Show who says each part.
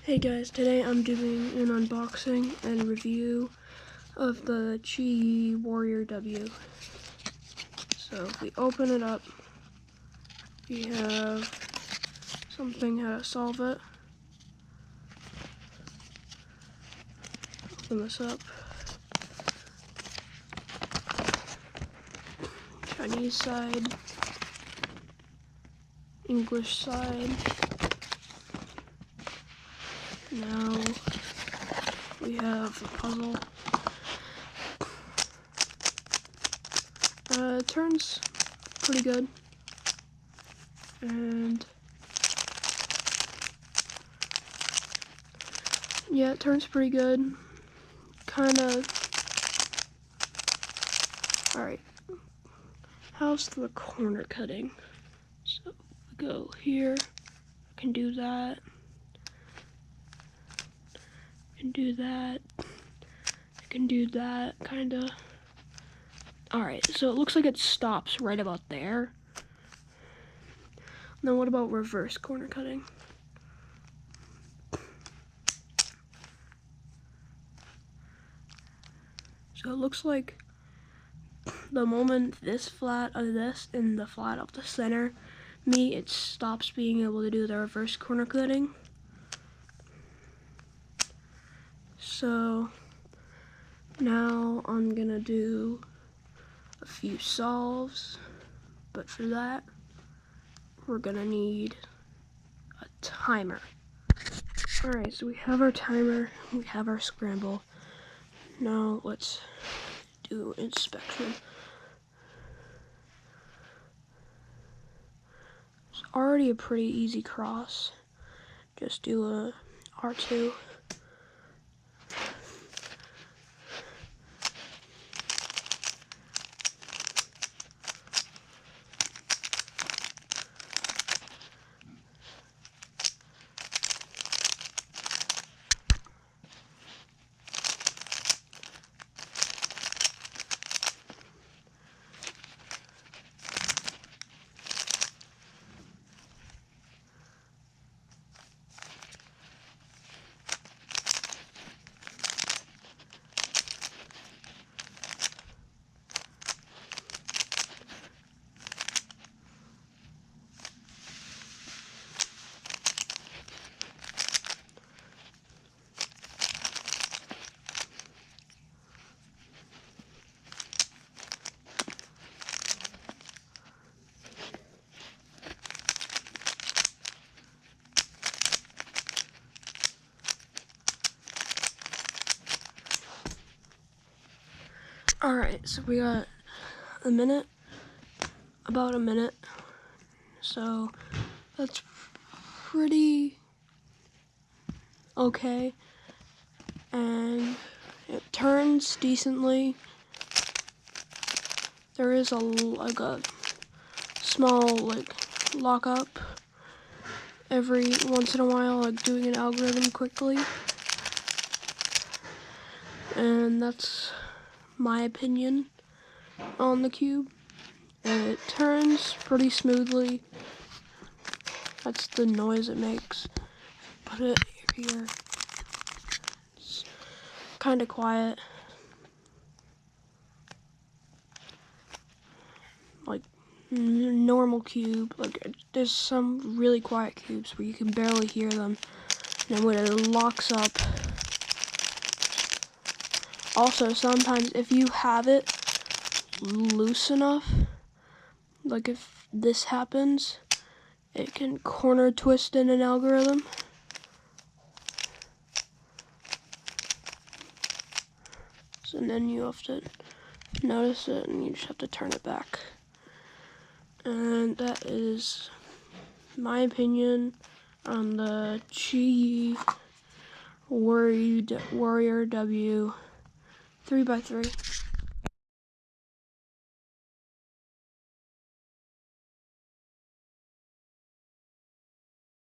Speaker 1: Hey guys, today I'm doing an unboxing and review of the QiYi Warrior W. So if we open it up, we have something how to solve it. Open this up. Chinese side, English side. Now we have a puzzle. It turns pretty good, and yeah, it turns pretty good. Kinda. Alright, how's the corner cutting? So we go here, I can do that. Can do that. I can do that, kinda. Alright, so it looks like it stops right about there. Now what about reverse corner cutting? So it looks like the moment this flat of this and the flat of the center meet, it stops being able to do the reverse corner cutting. So now I'm gonna do a few solves, but for that we're gonna need a timer. Alright, so we have our timer, we have our scramble. Now let's do inspection. It's already a pretty easy cross. Just do a R2. Alright, so we got a minute, about a minute, so that's pretty okay, and it turns decently. There is a small lock up every once in a while, like doing an algorithm quickly, and that's my opinion on the cube. And it turns pretty smoothly. That's the noise it makes. Put it here. It's kind of quiet. Like normal cube. Like there's some really quiet cubes where you can barely hear them. And then when it locks up. Also, sometimes if you have it loose enough, like if this happens, it can corner twist in an algorithm. So then you have to notice it and you just have to turn it back. And that is my opinion on the QiYi Warrior W 3x3.